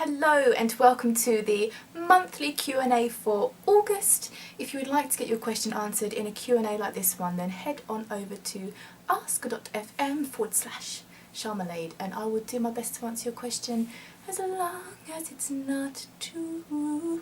Hello and welcome to the monthly Q&A for August. If you would like to get your question answered in a Q&A like this one, then head on over to ask.fm/Sharmalade and I will do my best to answer your question as long as it's not too rude.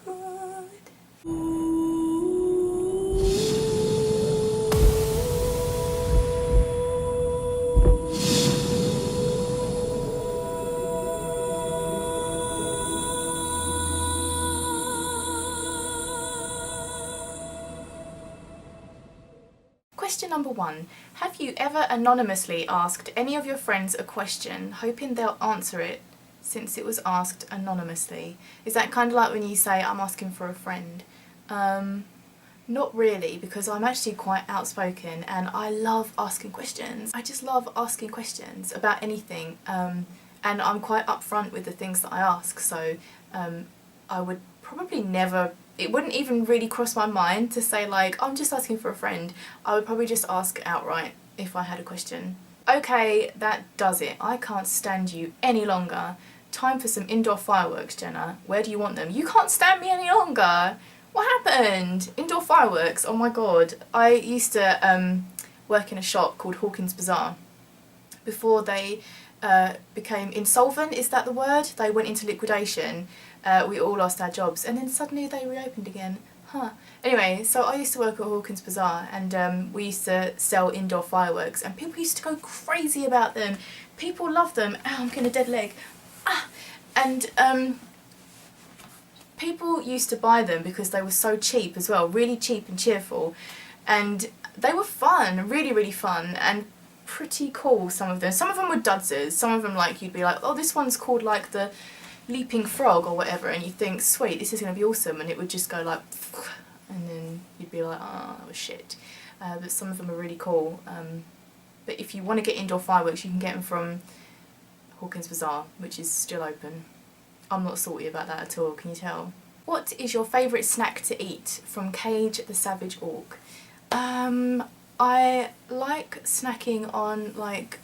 Question number 1. Have you ever anonymously asked any of your friends a question, hoping they'll answer it since it was asked anonymously? Is that kind of like when you say, I'm asking for a friend? Not really, because I'm actually quite outspoken and I love asking questions. I just love asking questions about anything, and I'm quite upfront with the things that I ask, so I would probably never, it wouldn't even really cross my mind to say like, I'm just asking for a friend. I would probably just ask outright if I had a question. Okay, that does it. I can't stand you any longer. Time for some indoor fireworks, Jenna. Where do you want them? You can't stand me any longer. What happened? Indoor fireworks, oh my god. I used to work in a shop called Hawkins Bazaar before they became insolvent, is that the word? They went into liquidation. We all lost our jobs and then suddenly they reopened again. Anyway, so I used to work at Hawkins Bazaar and we used to sell indoor fireworks and people used to go crazy about them. People love them. Ow, I'm getting a dead leg. And people used to buy them because they were so cheap as well, really cheap and cheerful, and they were fun, really really fun and pretty cool. Some of them were dudsers, some of them like you'd be like, oh, this one's called like the leaping frog or whatever, and you think, sweet, this is going to be awesome, and it would just go like and then you'd be like, oh, that was shit. But some of them are really cool. But if you want to get indoor fireworks, you can get them from Hawkins Bazaar, which is still open. I'm not salty about that at all, can you tell? What is your favourite snack to eat? From Cage the Savage Orc. I like snacking on like,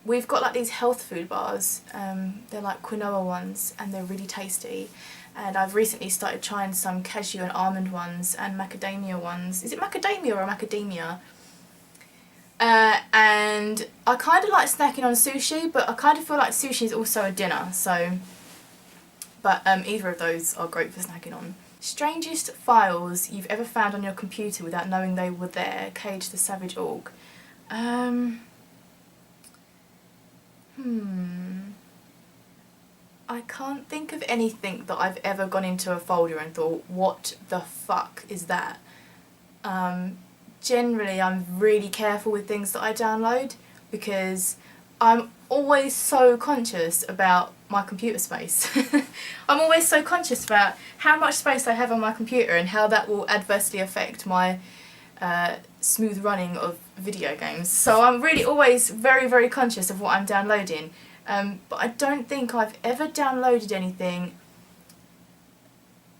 we've got like these health food bars, they're like quinoa ones and they're really tasty, and I've recently started trying some cashew and almond ones and macadamia ones. Is it macadamia or macadamia? And I kind of like snacking on sushi, but I kind of feel like sushi is also a dinner, so, but either of those are great for snacking on. Strangest files you've ever found on your computer without knowing they were there? Cage the Savage Orc. I can't think of anything that I've ever gone into a folder and thought, what the fuck is that? Generally I'm really careful with things that I download because I'm always so conscious about my computer space. I'm always so conscious about how much space I have on my computer and how that will adversely affect my smooth running of video games. So I'm really always very, very conscious of what I'm downloading. But I don't think I've ever downloaded anything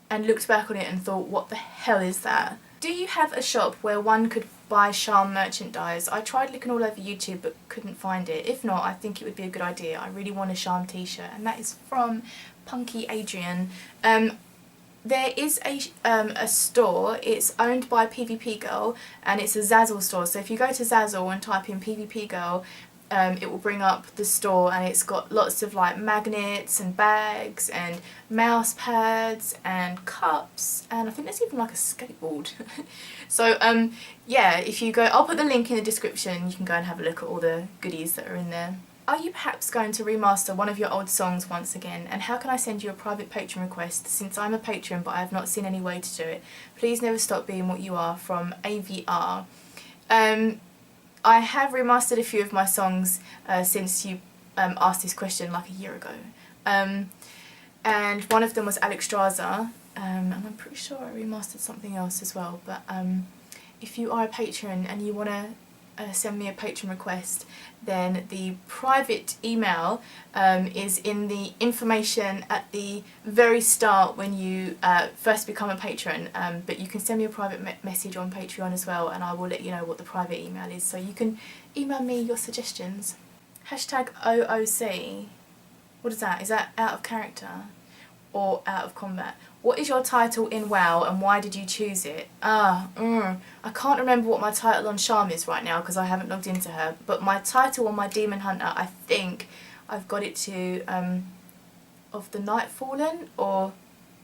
and looked back on it and thought, what the hell is that? Do you have a shop where one could buy Sharm merchandise? I tried looking all over YouTube but couldn't find it. If not, I think it would be a good idea. I really want a Sharm t-shirt, and that is from Punky Adrian. There is a store, it's owned by PvP Girl, and it's a Zazzle store. So if you go to Zazzle and type in PvP Girl, it will bring up the store, and it's got lots of like magnets and bags and mouse pads and cups, and I think there's even like a skateboard. So yeah, if you go, I'll put the link in the description, you can go and have a look at all the goodies that are in there. Are you perhaps going to remaster one of your old songs once again, and how can I send you a private patron request since I'm a patron but I have not seen any way to do it? Please never stop being what you are, from AVR. I have remastered a few of my songs since you asked this question like a year ago. And one of them was Alexstrasza, and I'm pretty sure I remastered something else as well. But if you are a patron and you want to send me a patron request, then the private email is in the information at the very start when you first become a patron, but you can send me a private message on Patreon as well, and I will let you know what the private email is, so you can email me your suggestions. Hashtag OOC. What is that? Is that out of character or out of combat? What is your title in WoW and why did you choose it? I can't remember what my title on Sharm is right now because I haven't logged into her. But my title on my Demon Hunter, I think I've got it to of the Night Fallen or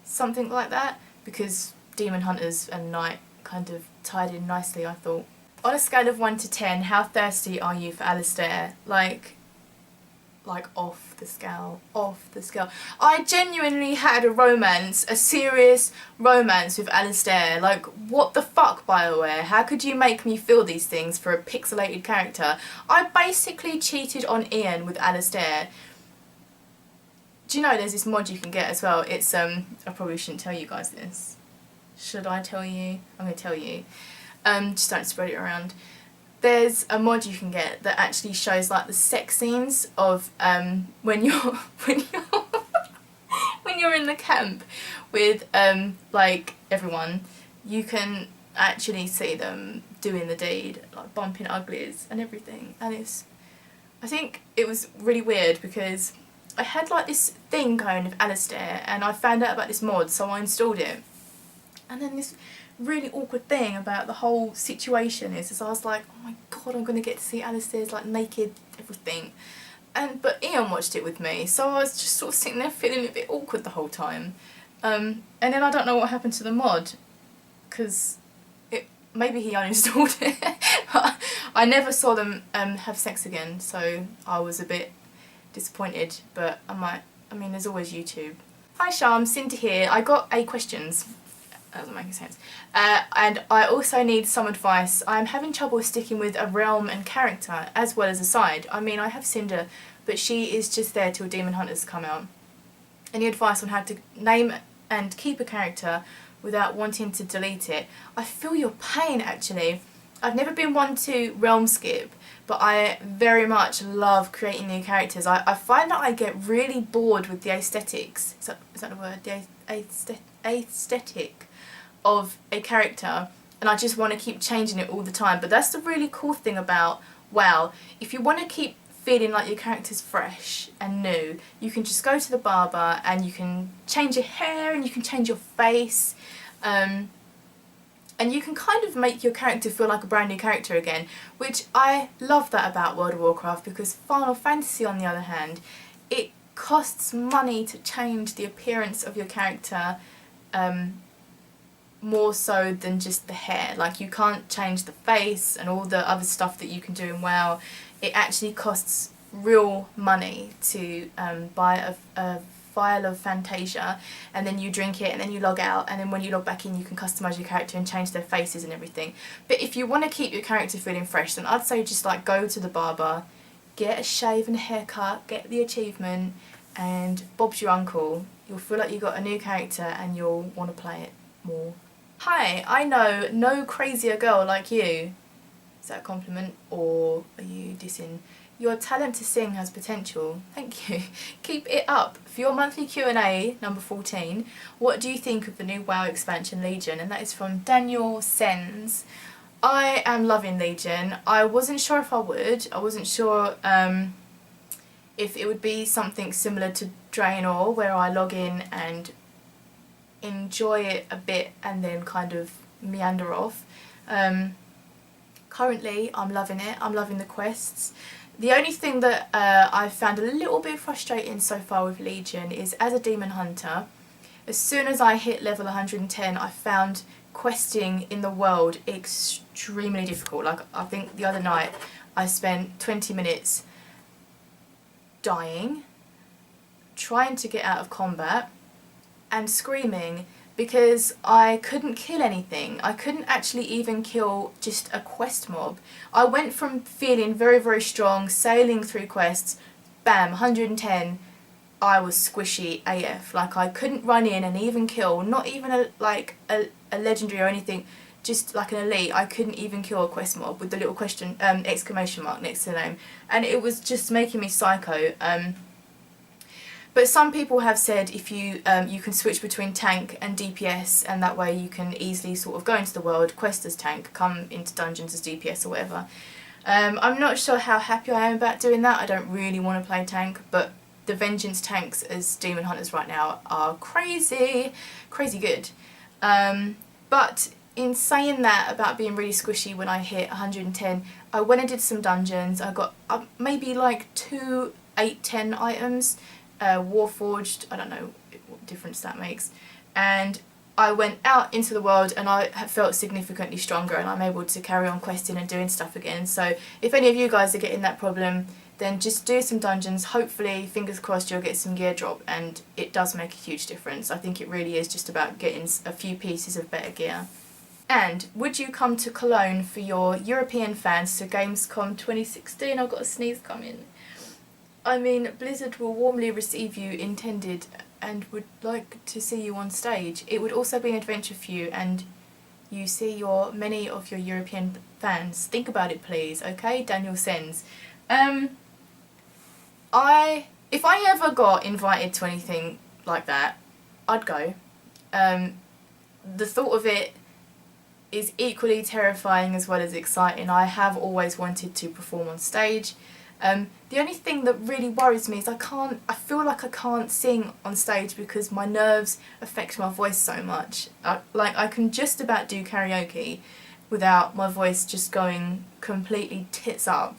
something like that, because Demon Hunters and Night kind of tied in nicely, I thought. On a scale of 1 to 10, how thirsty are you for Alistair? Like off the scale, off the scale. I genuinely had a romance, a serious romance with Alistair. Like, what the fuck, BioWare? How could you make me feel these things for a pixelated character? I basically cheated on Ian with Alistair. Do you know there's this mod you can get as well? It's, I probably shouldn't tell you guys this. Should I tell you? I'm going to tell you. Just don't spread it around. There's a mod you can get that actually shows like the sex scenes of when you're when you're in the camp with like everyone. You can actually see them doing the deed, like bumping uglies and everything. And I think it was really weird because I had like this thing going with Alistair and I found out about this mod, so I installed it. And then this really awkward thing about the whole situation is I was like, oh my god, I'm gonna get to see Alistair's like naked everything. But Ian watched it with me, so I was just sort of sitting there feeling a bit awkward the whole time. And then I don't know what happened to the mod, because maybe he uninstalled it. But I never saw them have sex again, so I was a bit disappointed. But I mean, there's always YouTube. Hi Sharm, Cindy here. I got 8 questions. That doesn't make any sense. And I also need some advice. I'm having trouble sticking with a realm and character as well as a side. I mean, I have Cinder, but she is just there till Demon Hunters come out. Any advice on how to name and keep a character without wanting to delete it? I feel your pain, actually. I've never been one to realm skip, but I very much love creating new characters. I find that I get really bored with the aesthetics. Is that the word? The aesthetic of a character, and I just want to keep changing it all the time. But that's the really cool thing about WoW. If you want to keep feeling like your character's fresh and new, you can just go to the barber and you can change your hair and you can change your face, and you can kind of make your character feel like a brand new character again, which I love that about World of Warcraft, because Final Fantasy on the other hand, it costs money to change the appearance of your character, more so than just the hair. Like, you can't change the face and all the other stuff that you can do in WoW. It actually costs real money to buy a vial of Fantasia, and then you drink it and then you log out, and then when you log back in you can customise your character and change their faces and everything. But if you want to keep your character feeling fresh, then I'd say just like go to the barber, get a shave and a haircut, get the achievement, and Bob's your uncle. You'll feel like you got a new character and you'll want to play it more. Hi, I know no crazier girl like you. Is that a compliment or are you dissing? Your talent to sing has potential. Thank you. Keep it up. For your monthly Q&A, number 14, what do you think of the new WoW expansion Legion? And that is from Daniel Sens. I am loving Legion. I wasn't sure if I would. I wasn't sure if it would be something similar to Draenor, where I log in and enjoy it a bit and then kind of meander off. Currently I'm loving it. I'm loving the quests. The only thing that I've found a little bit frustrating so far with Legion is, as a Demon Hunter, as soon as I hit level 110, I found questing in the world extremely difficult. Like, I think the other night I spent 20 minutes dying, trying to get out of combat, and screaming because I couldn't kill anything. I couldn't actually even kill just a quest mob. I went from feeling very, very strong, sailing through quests, bam, 110, I was squishy AF. Like, I couldn't run in and even kill, not even a legendary or anything, just like an elite. I couldn't even kill a quest mob with the little question, exclamation mark next to the name. And it was just making me psycho. But some people have said if you you can switch between tank and DPS, and that way you can easily sort of go into the world, quest as tank, come into dungeons as DPS or whatever. I'm not sure how happy I am about doing that. I don't really want to play tank, but the Vengeance tanks as Demon Hunters right now are crazy, crazy good. But in saying that about being really squishy when I hit 110, I went and did some dungeons. I got maybe like 2 8-10 items, Warforged, I don't know what difference that makes, and I went out into the world and I have felt significantly stronger, and I'm able to carry on questing and doing stuff again. So if any of you guys are getting that problem, then just do some dungeons. Hopefully, fingers crossed, you'll get some gear drop, and it does make a huge difference. I think it really is just about getting a few pieces of better gear. And would you come to Cologne for your European fans to Gamescom 2016? I've got a sneeze coming. I mean, Blizzard will warmly receive you intended and would like to see you on stage. It would also be an adventure for you, and you see many of your European fans. Think about it, please, okay? Daniel sends. If I ever got invited to anything like that, I'd go. The thought of it is equally terrifying as well as exciting. I have always wanted to perform on stage. The only thing that really worries me is I feel like I can't sing on stage because my nerves affect my voice so much. I can just about do karaoke without my voice just going completely tits up.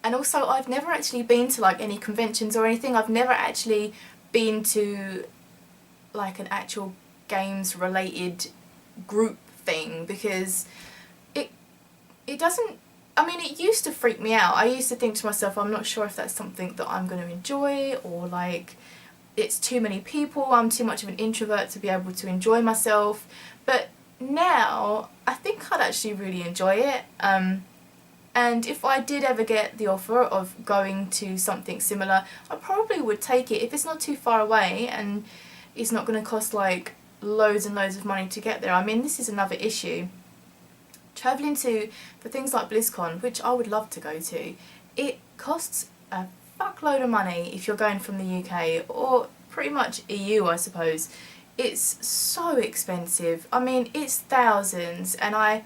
And also, I've never actually been to like any conventions or anything. I've never actually been to like an actual games related group thing because it doesn't, I mean, it used to freak me out. I used to think to myself, I'm not sure if that's something that I'm going to enjoy, or like it's too many people, I'm too much of an introvert to be able to enjoy myself. But now I think I'd actually really enjoy it. And if I did ever get the offer of going to something similar, I probably would take it if it's not too far away and it's not going to cost like loads and loads of money to get there. I mean, this is another issue. Travelling for things like BlizzCon, which I would love to go to, it costs a fuckload of money if you're going from the UK or pretty much EU, I suppose. It's so expensive. I mean, it's thousands, and I'm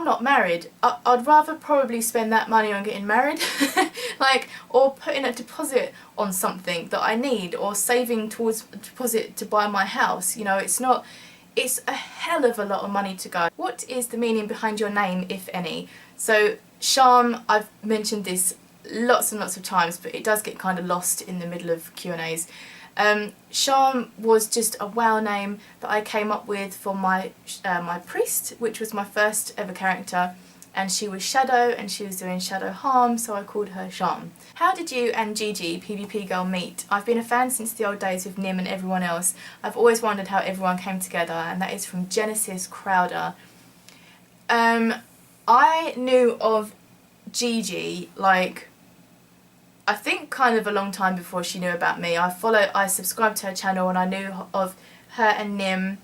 not married. I'd rather probably spend that money on getting married, or putting a deposit on something that I need, or saving towards a deposit to buy my house. It's a hell of a lot of money to go. What is the meaning behind your name, if any? So, Sharm, I've mentioned this lots and lots of times, but it does get kind of lost in the middle of Q&As. Sharm was just a WoW name that I came up with for my priest, which was my first ever character, and she was Shadow and she was doing shadow harm, so I called her Sharm. How did you and Gigi, PvP Girl, meet? I've been a fan since the old days with Nim and everyone else. I've always wondered how everyone came together, and that is from Genesis Crowder. I knew of Gigi, I think kind of a long time before she knew about me. I subscribed to her channel, and I knew of her and Nim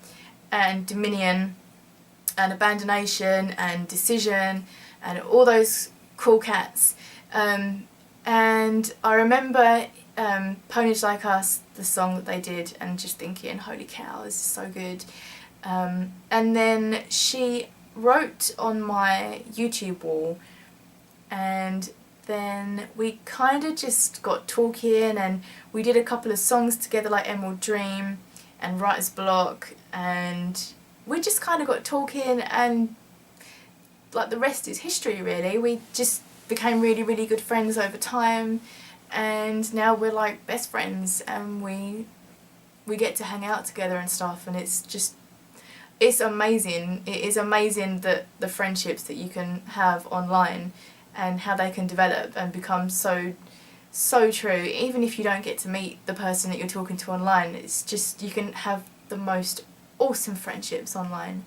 and Dominion and Abandonation and Decision and all those cool cats. And I remember Ponies Like Us, the song that they did, and just thinking, holy cow, this is so good. And then she wrote on my YouTube wall, and then we kind of just got talking, and we did a couple of songs together like Emerald Dream and Writer's Block, and we just kind of got talking, and like the rest is history really. We just became really, really good friends over time, and now we're like best friends, and we get to hang out together and stuff, and it's amazing. It is amazing that the friendships that you can have online and how they can develop and become so true. Even if you don't get to meet the person that you're talking to online, it's just, you can have the most awesome friendships online.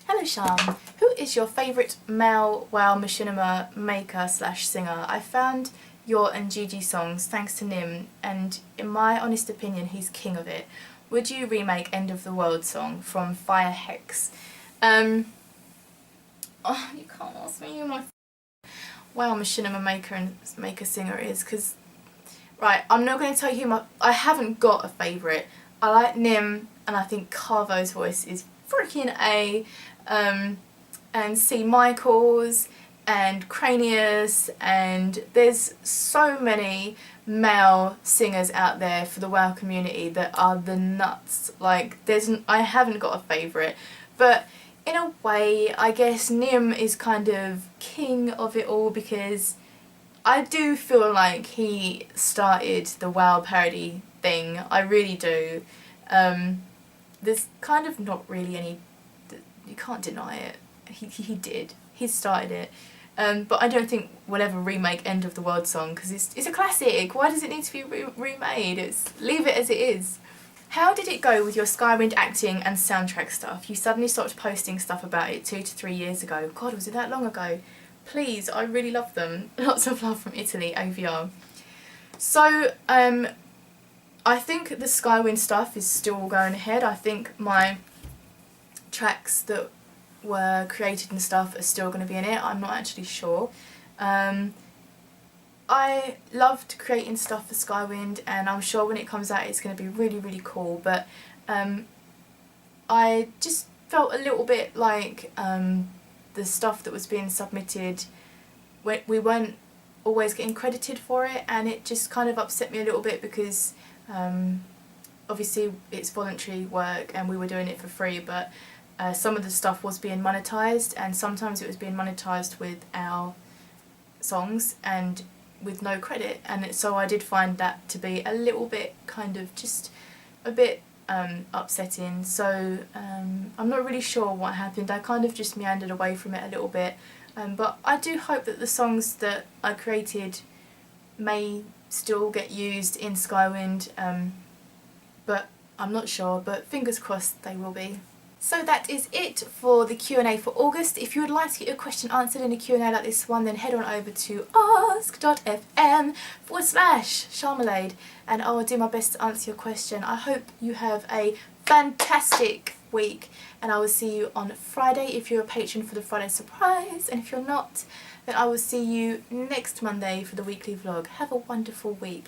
Hello Sharm, who is your favourite male WoW machinima maker / singer? I found your and Gigi songs thanks to Nim, and in my honest opinion he's king of it. Would you remake End of the World song from Fire Hex? You can't ask me who my WoW machinima maker and maker singer is, because right, I'm not going to tell you I haven't got a favourite. I like Nim, and I think Carvo's voice is freaking A, and C. Michael's, and Cranius, and there's so many male singers out there for the WoW community that are the nuts. Like, I haven't got a favourite, but in a way I guess Nim is kind of king of it all, because I do feel like he started the WoW parody thing. I really do. There's kind of not really any, you can't deny it. He did. He started it. But I don't think we'll ever remake End of the World song, because it's a classic. Why does it need to be remade? Leave it as it is. How did it go with your Skywind acting and soundtrack stuff? You suddenly stopped posting stuff about it 2 to 3 years ago. God, was it that long ago? Please, I really love them. Lots of love from Italy, OVR. So, I think the Skywind stuff is still going ahead. I think my tracks that were created and stuff are still going to be in it. I'm not actually sure. I loved creating stuff for Skywind, and I'm sure when it comes out it's going to be really, really cool, but I just felt a little bit like the stuff that was being submitted, we weren't always getting credited for it, and it just kind of upset me a little bit, because obviously it's voluntary work and we were doing it for free, but some of the stuff was being monetised, and sometimes it was being monetised with our songs and with no credit, and so I did find that to be a little bit kind of just a bit upsetting. So I'm not really sure what happened. I kind of just meandered away from it a little bit, but I do hope that the songs that I created may still get used in Skywind, but I'm not sure, but fingers crossed they will be. So that is it for the Q&A for August. If you would like to get your question answered in a Q&A like this one, then head on over to ask.fm/Sharmalade, and I will do my best to answer your question. I hope you have a fantastic week, and I will see you on Friday if you're a patron for the Friday surprise, and if you're not, then I will see you next Monday for the weekly vlog. Have a wonderful week.